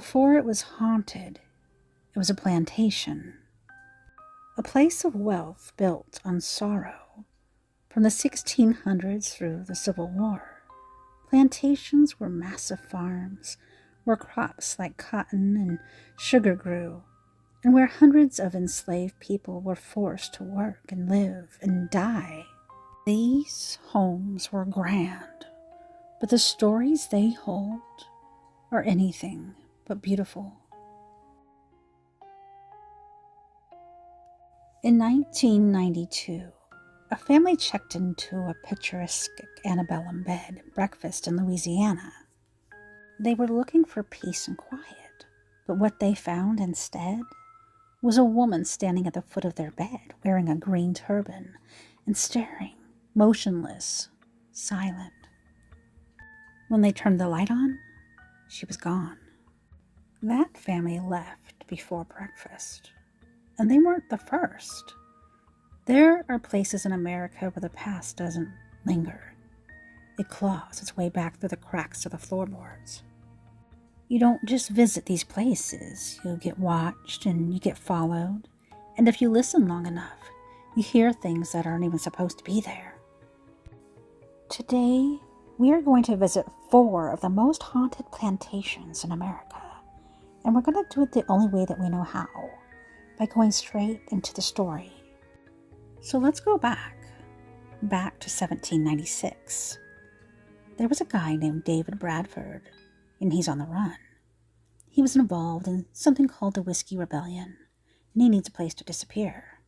Before it was haunted, it was a plantation, a place of wealth built on sorrow. From the 1600s through the Civil War, plantations were massive farms where crops like cotton and sugar grew, and where hundreds of enslaved people were forced to work and live and die. These homes were grand, but the stories they hold are anything but beautiful. In 1992, a family checked into a picturesque antebellum bed and breakfast in Louisiana. They were looking for peace and quiet, but what they found instead was a woman standing at the foot of their bed wearing a green turban and staring, motionless, silent. When they turned the light on, she was gone. That family left before breakfast, and they weren't the first. There are places in America where the past doesn't linger. It claws its way back through the cracks of the floorboards. You don't just visit these places. You get watched and you get followed. And if you listen long enough, you hear things that aren't even supposed to be there. Today, we are going to visit 4 of the most haunted plantations in America. And we're going to do it the only way that we know how, by going straight into the story. So let's go back to 1796. There was a guy named David Bradford, and he's on the run. He was involved in something called the Whiskey Rebellion, and he needs a place to disappear.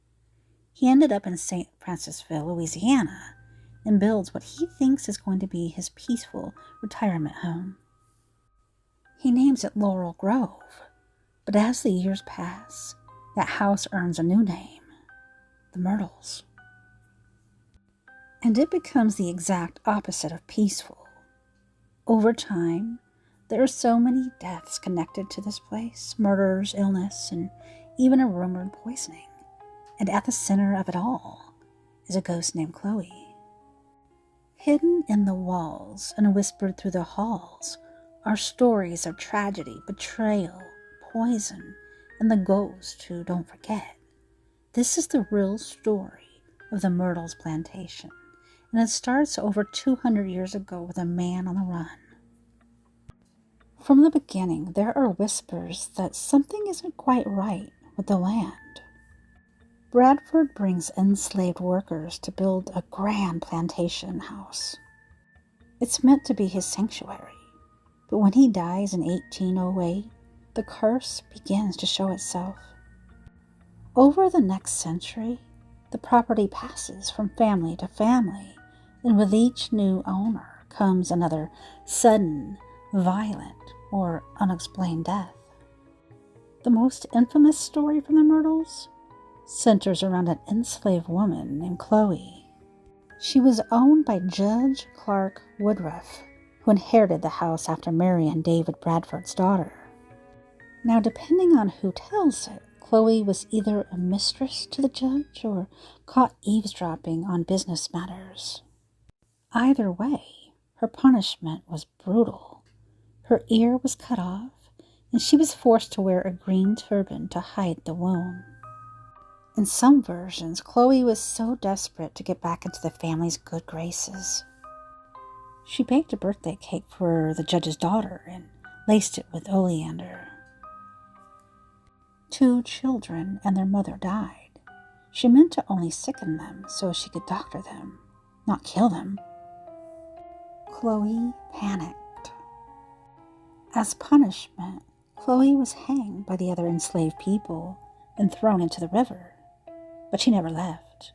He ended up in St. Francisville, Louisiana, and builds what he thinks is going to be his peaceful retirement home. He names it Laurel Grove, but as the years pass, that house earns a new name, the Myrtles. And it becomes the exact opposite of peaceful. Over time, there are so many deaths connected to this place, murders, illness, and even a rumored poisoning. And at the center of it all is a ghost named Chloe. Hidden in the walls and whispered through the halls are stories of tragedy, betrayal, poison, and the ghost who don't forget. This is the real story of the Myrtles Plantation, and it starts over 200 years ago with a man on the run. From the beginning, there are whispers that something isn't quite right with the land. Bradford brings enslaved workers to build a grand plantation house. It's meant to be his sanctuary, but when he dies in 1808, the curse begins to show itself. Over the next century, the property passes from family to family, and with each new owner comes another sudden, violent, or unexplained death. The most infamous story from the Myrtles centers around an enslaved woman named Chloe. She was owned by Judge Clark Woodruff, who inherited the house after marrying David Bradford's daughter. Now, depending on who tells it, Chloe was either a mistress to the judge or caught eavesdropping on business matters. Either way, her punishment was brutal. Her ear was cut off, and she was forced to wear a green turban to hide the wound. In some versions, Chloe was so desperate to get back into the family's good graces. She baked a birthday cake for the judge's daughter and laced it with oleander. 2 children and their mother died. She meant to only sicken them so she could doctor them, not kill them. Chloe panicked. As punishment, Chloe was hanged by the other enslaved people and thrown into the river. But she never left.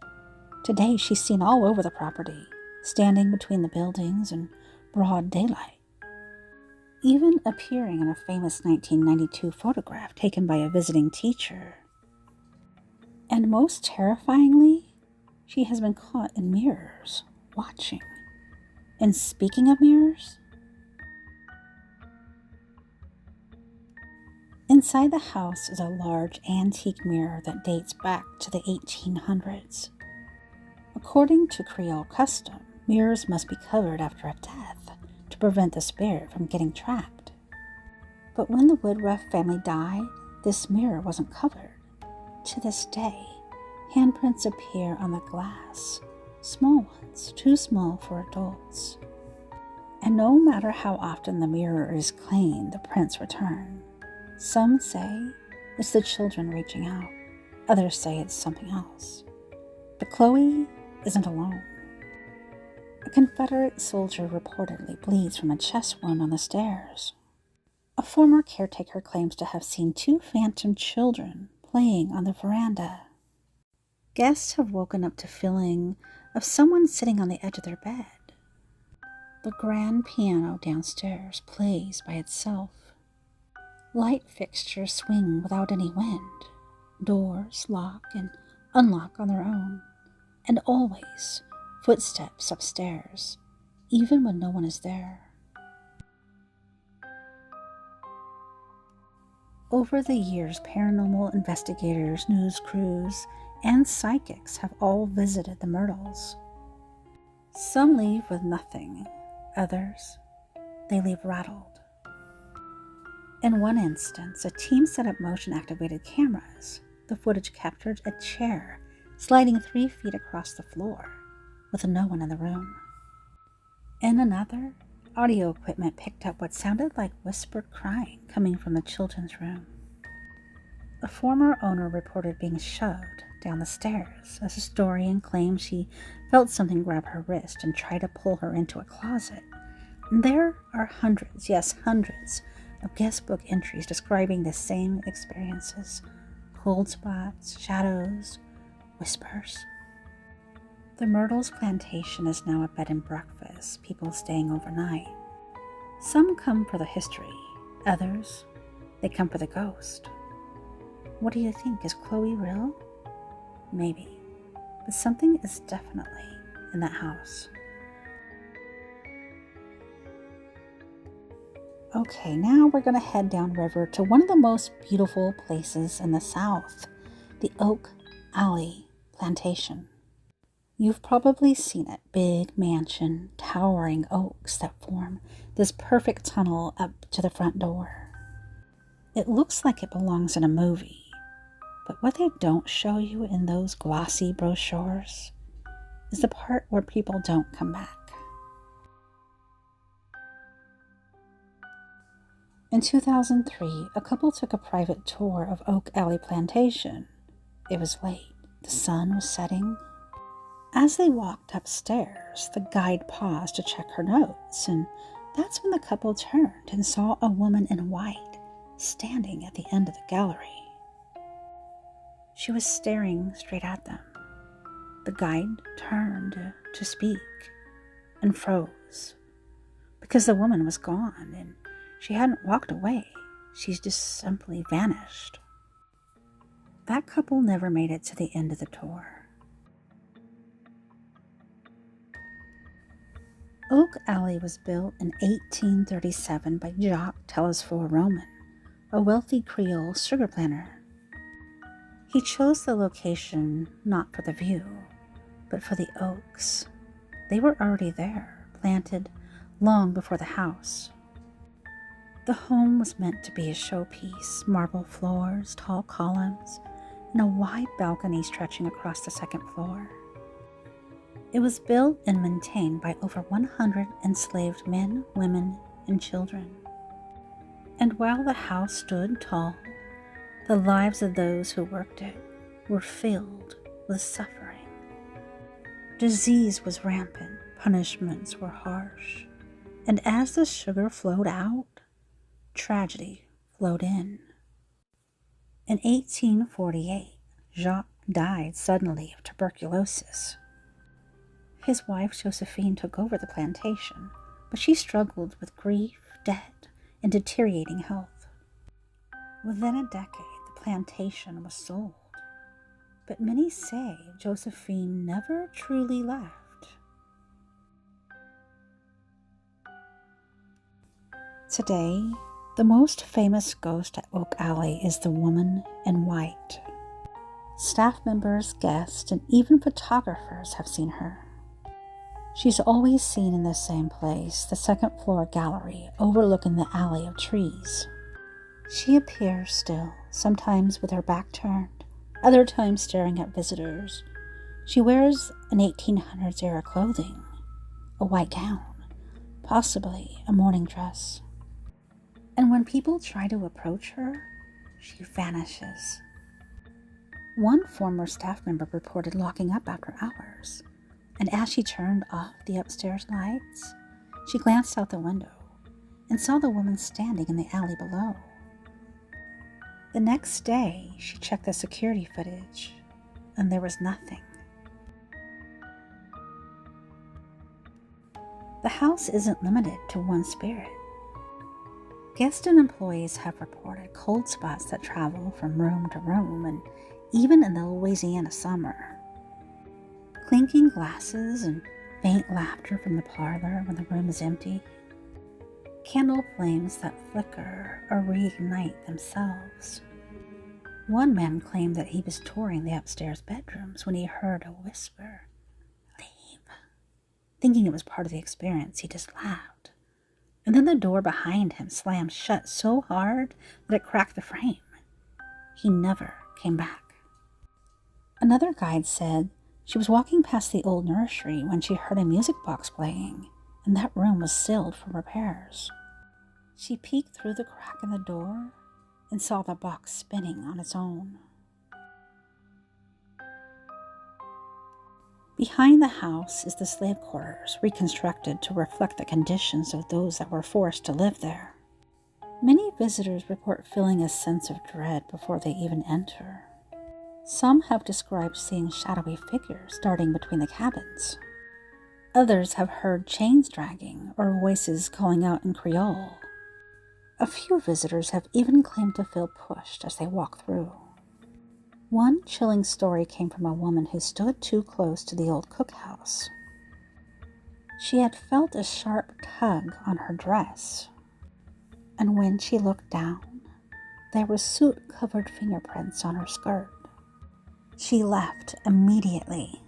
Today she's seen all over the property, standing between the buildings in broad daylight, even appearing in a famous 1992 photograph taken by a visiting teacher. And most terrifyingly, she has been caught in mirrors, watching. And speaking of mirrors, inside the house is a large antique mirror that dates back to the 1800s. According to Creole custom, mirrors must be covered after a death to prevent the spirit from getting trapped. But when the Woodruff family died, this mirror wasn't covered. To this day, handprints appear on the glass, small ones, too small for adults. And no matter how often the mirror is cleaned, the prints return. Some say it's the children reaching out. Others say it's something else. But Chloe isn't alone. A Confederate soldier reportedly bleeds from a chest wound on the stairs. A former caretaker claims to have seen 2 phantom children playing on the veranda. Guests have woken up to feeling of someone sitting on the edge of their bed. The grand piano downstairs plays by itself. Light fixtures swing without any wind. Doors lock and unlock on their own. And always footsteps upstairs, even when no one is there. Over the years, paranormal investigators, news crews, and psychics have all visited the Myrtles. Some leave with nothing. Others, they leave rattled. In one instance, a team set up motion-activated cameras. The footage captured a chair sliding 3 feet across the floor, with no one in the room. In another, audio equipment picked up what sounded like whispered crying coming from the children's room. A former owner reported being shoved down the stairs. A historian claimed she felt something grab her wrist and try to pull her into a closet. And there are hundreds, yes, hundreds, of guest book entries describing the same experiences. Cold spots, shadows, whispers. The Myrtles Plantation is now a bed and breakfast, people staying overnight. Some come for the history, others, they come for the ghost. What do you think? Is Chloe real? Maybe, but something is definitely in that house. Okay, now we're going to head downriver to one of the most beautiful places in the South, the Oak Alley Plantation. You've probably seen it, big mansion, towering oaks that form this perfect tunnel up to the front door. It looks like it belongs in a movie, but what they don't show you in those glossy brochures is the part where people don't come back. In 2003, a couple took a private tour of Oak Alley Plantation. It was late. The sun was setting. As they walked upstairs, the guide paused to check her notes, and that's when the couple turned and saw a woman in white standing at the end of the gallery. She was staring straight at them. The guide turned to speak and froze because the woman was gone and she hadn't walked away. She's just simply vanished. That couple never made it to the end of the tour. Oak Alley was built in 1837 by Jacques Telesphore Roman, a wealthy Creole sugar planter. He chose the location not for the view, but for the oaks. They were already there, planted long before the house. The home was meant to be a showpiece, marble floors, tall columns, and a wide balcony stretching across the second floor. It was built and maintained by over 100 enslaved men, women, and children. And while the house stood tall, the lives of those who worked it were filled with suffering. Disease was rampant, punishments were harsh, and as the sugar flowed out, tragedy flowed in. In 1848, Jacques died suddenly of tuberculosis. His wife Josephine took over the plantation, but she struggled with grief, debt, and deteriorating health. Within a decade, the plantation was sold, but many say Josephine never truly left. Today, the most famous ghost at Oak Alley is the woman in white. Staff members, guests, and even photographers have seen her. She's always seen in the same place, the second floor gallery overlooking the alley of trees. She appears still, sometimes with her back turned, other times staring at visitors. She wears an 1800s era clothing, a white gown, possibly a morning dress. And when people try to approach her, she vanishes. One former staff member reported locking up after hours, and as she turned off the upstairs lights, she glanced out the window and saw the woman standing in the alley below. The next day, she checked the security footage, and there was nothing. The house isn't limited to one spirit. Guests and employees have reported cold spots that travel from room to room, and even in the Louisiana summer. Clinking glasses and faint laughter from the parlor when the room is empty. Candle flames that flicker or reignite themselves. One man claimed that he was touring the upstairs bedrooms when he heard a whisper, "Leave." Thinking it was part of the experience, he just laughed. And then the door behind him slammed shut so hard that it cracked the frame. He never came back. Another guide said she was walking past the old nursery when she heard a music box playing, and that room was sealed for repairs. She peeked through the crack in the door and saw the box spinning on its own. Behind the house is the slave quarters, reconstructed to reflect the conditions of those that were forced to live there. Many visitors report feeling a sense of dread before they even enter. Some have described seeing shadowy figures darting between the cabins. Others have heard chains dragging or voices calling out in Creole. A few visitors have even claimed to feel pushed as they walk through. One chilling story came from a woman who stood too close to the old cookhouse. She had felt a sharp tug on her dress, and when she looked down, there were soot-covered fingerprints on her skirt. She left immediately.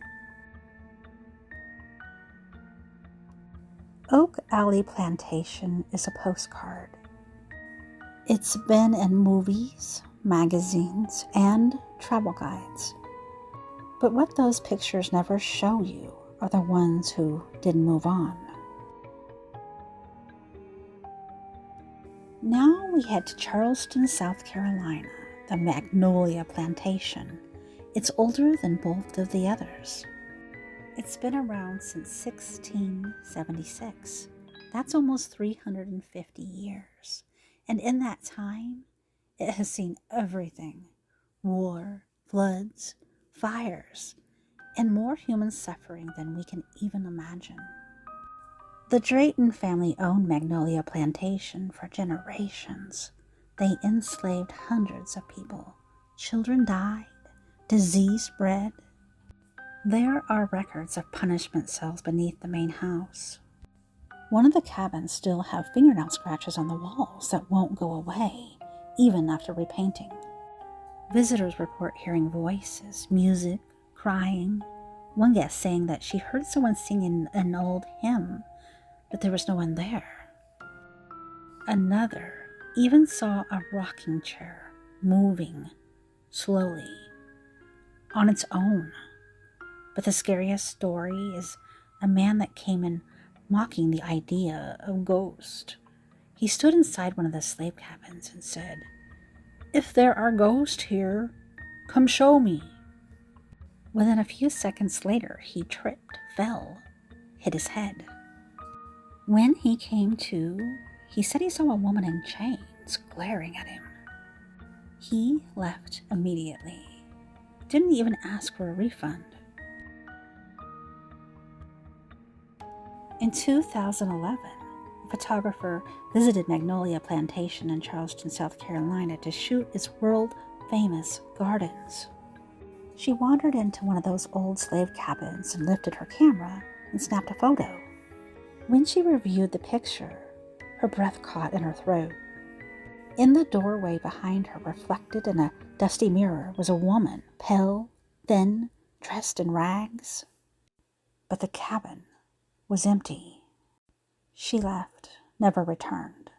Oak Alley Plantation is a postcard. It's been in movies, magazines, and travel guides. But what those pictures never show you are the ones who didn't move on. Now we head to Charleston, South Carolina, the Magnolia Plantation. It's older than both of the others. It's been around since 1676. That's almost 350 years. And in that time, it has seen everything: war, floods, fires, and more human suffering than we can even imagine. The Drayton family owned Magnolia Plantation for generations. They enslaved hundreds of people. Children died. Disease spread. There are records of punishment cells beneath the main house. One of the cabins still have fingernail scratches on the walls that won't go away, even after repainting. Visitors report hearing voices, music, crying. One guest saying that she heard someone singing an old hymn, but there was no one there. Another even saw a rocking chair moving slowly on its own. But the scariest story is a man that came in mocking the idea of ghosts. He stood inside one of the slave cabins and said, "If there are ghosts here, come show me." Within a few seconds later, he tripped, fell, hit his head. When he came to, he said he saw a woman in chains glaring at him. He left immediately. Didn't even ask for a refund. In 2011, a photographer visited Magnolia Plantation in Charleston, South Carolina to shoot its world-famous gardens. She wandered into one of those old slave cabins and lifted her camera and snapped a photo. When she reviewed the picture, her breath caught in her throat. In the doorway behind her, reflected in a dusty mirror, was a woman, pale, thin, dressed in rags. But the cabin was empty. She left, never returned.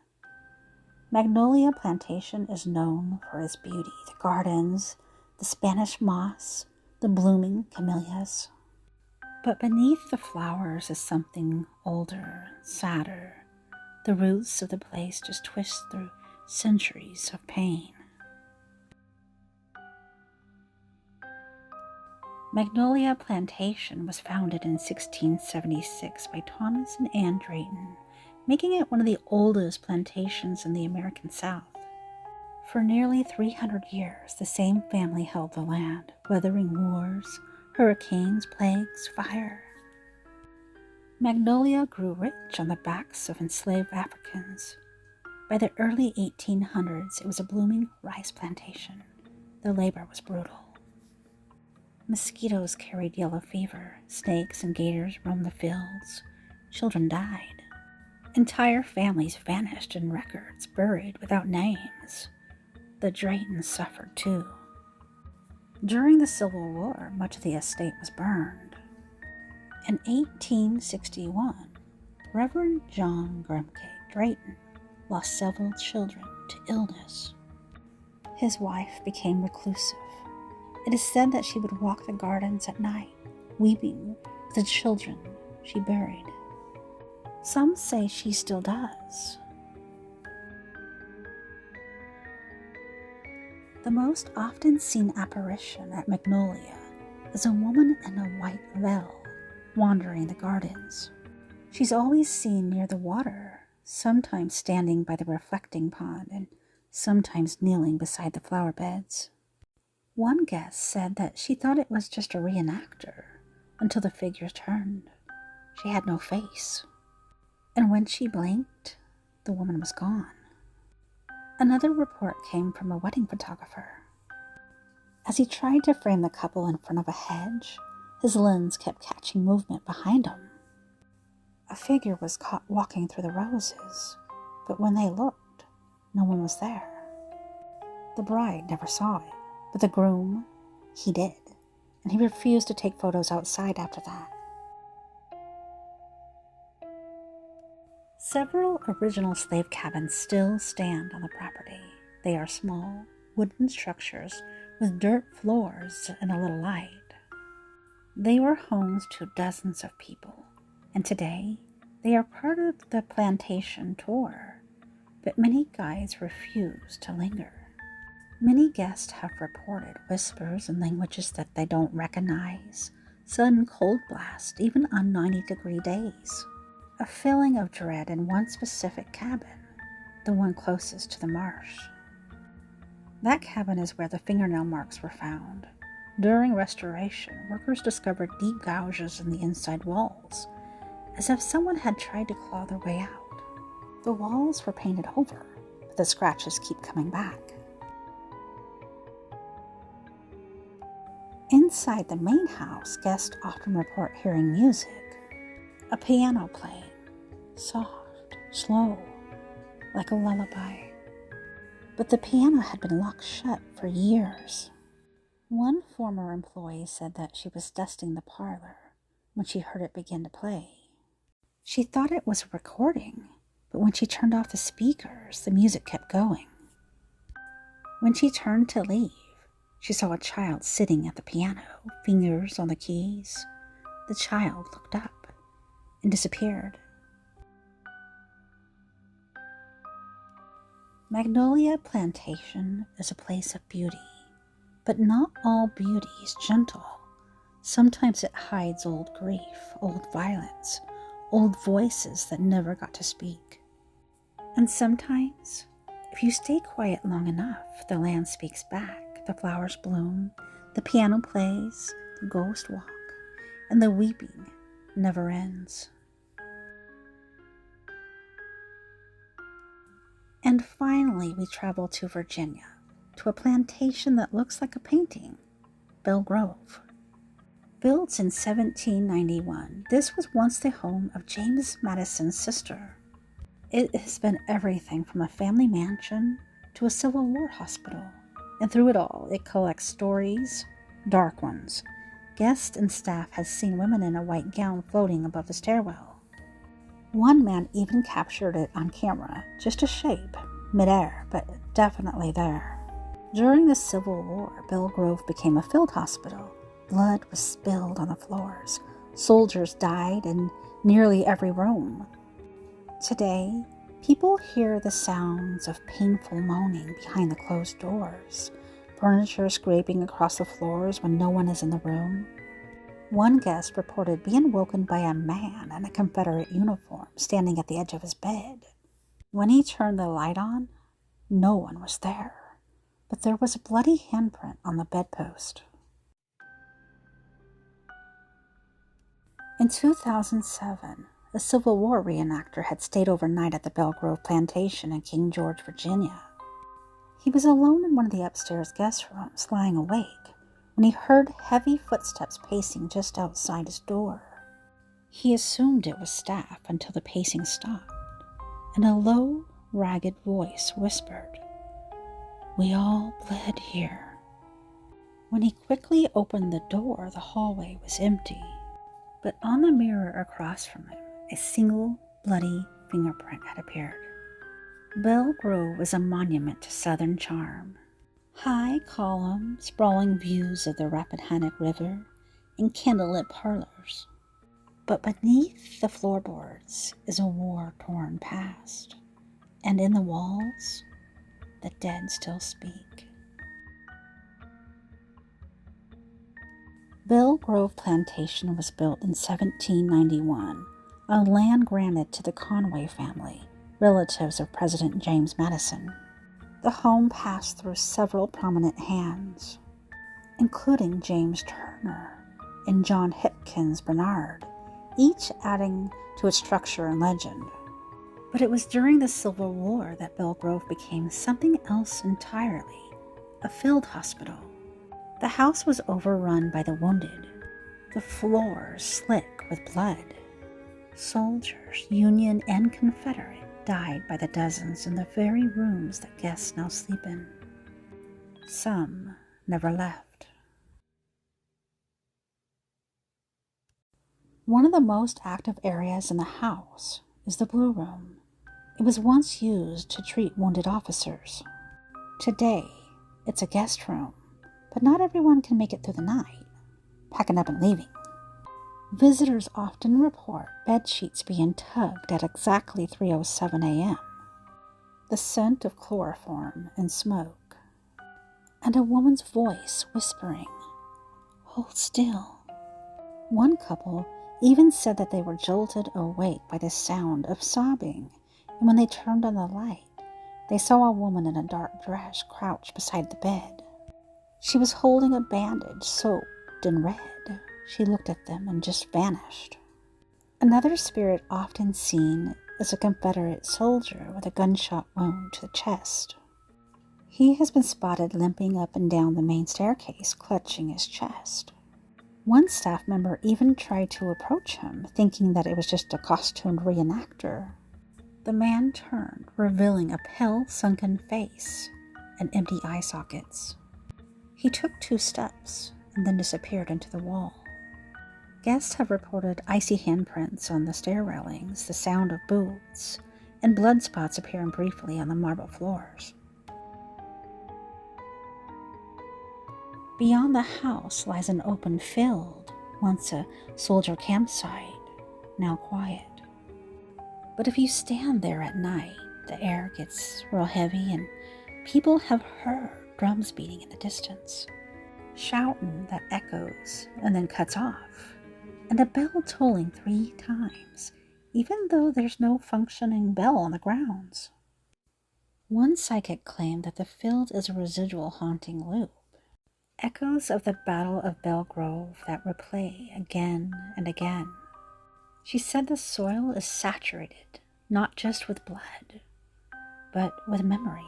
Magnolia Plantation is known for its beauty, the gardens, the Spanish moss, the blooming camellias. But beneath the flowers is something older, sadder. The roots of the place just twist through centuries of pain. Magnolia Plantation was founded in 1676 by Thomas and Anne Drayton, making it one of the oldest plantations in the American South. For nearly 300 years, the same family held the land, weathering wars, hurricanes, plagues, fire. Magnolia grew rich on the backs of enslaved Africans. By the early 1800s, it was a blooming rice plantation. The labor was brutal. Mosquitoes carried yellow fever, snakes and gators roamed the fields. Children died. Entire families vanished in records, buried without names. The Draytons suffered too. During the Civil War, much of the estate was burned. In 1861, Reverend John Grimke Drayton lost several children to illness. His wife became reclusive. It is said that she would walk the gardens at night, weeping with the children she buried. Some say she still does. The most often seen apparition at Magnolia is a woman in a white veil wandering the gardens. She's always seen near the water, sometimes standing by the reflecting pond and sometimes kneeling beside the flower beds. One guest said that she thought it was just a reenactor until the figure turned. She had no face. And when she blinked, the woman was gone. Another report came from a wedding photographer. As he tried to frame the couple in front of a hedge, his lens kept catching movement behind him. A figure was caught walking through the roses, but when they looked, no one was there. The bride never saw it. But the groom, he did, and he refused to take photos outside after that. Several original slave cabins still stand on the property. They are small, wooden structures with dirt floors and a little light. They were homes to dozens of people, and today they are part of the plantation tour, but many guides refuse to linger. Many guests have reported whispers in languages that they don't recognize, sudden cold blast, even on 90-degree days. A feeling of dread in one specific cabin, the one closest to the marsh. That cabin is where the fingernail marks were found. During restoration, workers discovered deep gouges in the inside walls, as if someone had tried to claw their way out. The walls were painted over, but the scratches keep coming back. Inside the main house, guests often report hearing music. A piano playing, soft, slow, like a lullaby. But the piano had been locked shut for years. One former employee said that she was dusting the parlor when she heard it begin to play. She thought it was a recording, but when she turned off the speakers, the music kept going. When she turned to leave, she saw a child sitting at the piano, fingers on the keys. The child looked up and disappeared. Magnolia Plantation is a place of beauty, but not all beauty is gentle. Sometimes it hides old grief, old violence, old voices that never got to speak. And sometimes, if you stay quiet long enough, the land speaks back. The flowers bloom, the piano plays, the ghosts walk, and the weeping never ends. And finally, we travel to Virginia, to a plantation that looks like a painting, Belle Grove. Built in 1791, this was once the home of James Madison's sister. It has been everything from a family mansion to a Civil War hospital. And through it all, it collects stories, dark ones. Guests and staff has seen women in a white gown floating above the stairwell. One man even captured it on camera, just a shape, midair, but definitely there. During the Civil War, Belle Grove became a field hospital. Blood was spilled on the floors. Soldiers died in nearly every room. Today, people hear the sounds of painful moaning behind the closed doors, furniture scraping across the floors when no one is in the room. One guest reported being woken by a man in a Confederate uniform standing at the edge of his bed. When he turned the light on, no one was there, but there was a bloody handprint on the bedpost. In 2007, a Civil War reenactor had stayed overnight at the Belle Grove Plantation in King George, Virginia. He was alone in one of the upstairs guest rooms, lying awake, when he heard heavy footsteps pacing just outside his door. He assumed it was staff until the pacing stopped, and a low, ragged voice whispered, "We all bled here." When he quickly opened the door, the hallway was empty, but on the mirror across from him, a single bloody fingerprint had appeared. Belle Grove is a monument to Southern charm. High columns, sprawling views of the Rappahannock River, and candlelit parlors. But beneath the floorboards is a war-torn past, and in the walls, the dead still speak. Belle Grove Plantation was built in 1791 on land granted to the Conway family, relatives of President James Madison. The home passed through several prominent hands, including James Turner and John Hipkins Barnard, each adding to its structure and legend. But it was during the Civil War that Belle Grove became something else entirely, a field hospital. The house was overrun by the wounded, the floors slick with blood. Soldiers, Union and Confederate, died by the dozens in the very rooms that guests now sleep in. Some never left. One of the most active areas in the house is the Blue Room. It was once used to treat wounded officers. Today, it's a guest room, but not everyone can make it through the night, packing up and leaving. Visitors often report bed sheets being tugged at exactly 3:07 a.m., the scent of chloroform and smoke, and a woman's voice whispering, "Hold still." One couple even said that they were jolted awake by the sound of sobbing, and when they turned on the light, they saw a woman in a dark dress crouched beside the bed. She was holding a bandage soaked in red. She looked at them and just vanished. Another spirit often seen is a Confederate soldier with a gunshot wound to the chest. He has been spotted limping up and down the main staircase, clutching his chest. One staff member even tried to approach him, thinking that it was just a costumed reenactor. The man turned, revealing a pale, sunken face and empty eye sockets. He took 2 steps and then disappeared into the wall. Guests have reported icy handprints on the stair railings, the sound of boots, and blood spots appearing briefly on the marble floors. Beyond the house lies an open field, once a soldier campsite, now quiet. But if you stand there at night, the air gets real heavy and people have heard drums beating in the distance, shouting that echoes and then cuts off, and a bell tolling 3 times, even though there's no functioning bell on the grounds. One psychic claimed that the field is a residual haunting loop, echoes of the Battle of Belle Grove that replay again and again. She said the soil is saturated, not just with blood, but with memory.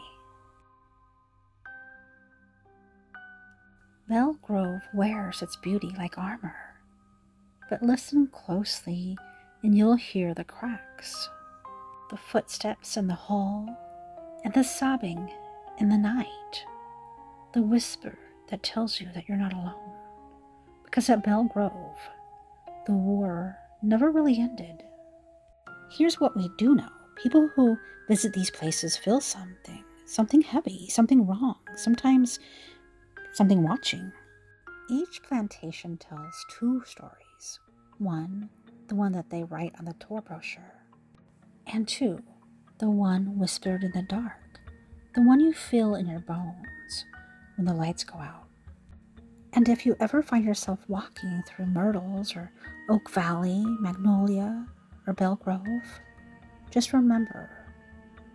Belle Grove wears its beauty like armor. But listen closely and you'll hear the cracks, the footsteps in the hall, and the sobbing in the night, the whisper that tells you that you're not alone. Because at Belle Grove, the war never really ended. Here's what we do know. People who visit these places feel something heavy, something wrong, sometimes something watching. Each plantation tells two stories. One, the one that they write on the tour brochure. And two, the one whispered in the dark, the one you feel in your bones when the lights go out. And if you ever find yourself walking through Myrtles or Oak Valley, Magnolia, or Belle Grove, just remember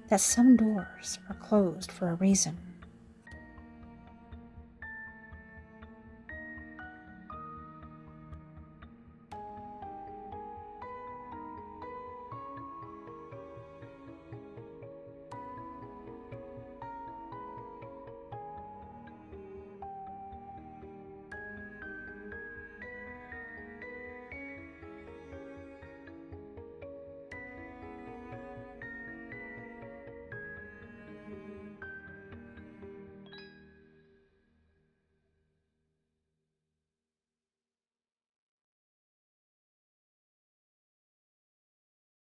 that some doors are closed for a reason.